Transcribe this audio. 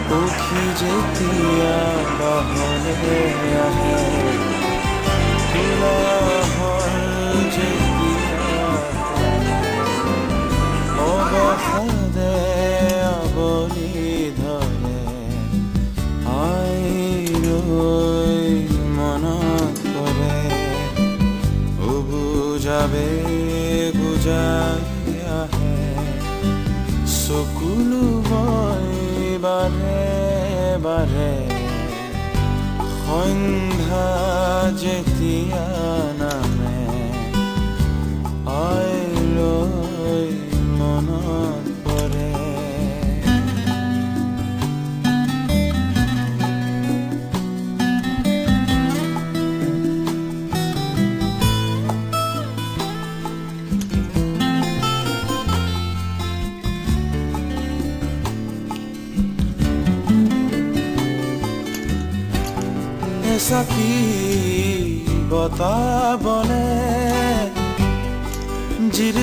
পক্ষী যেতিয়া বাহনে আহে কোলাহল যেতিয়া অৱসাদে আৱৰি ধৰে আইলৈ মনত পৰে উবুজাবে গুজাই আহে চকুলো বৈ বাৰে বাৰে সন্ধ্যা যেতিয়া নামে আইলৈ মনত পৰে চাকি বতাহ বলে জিৰ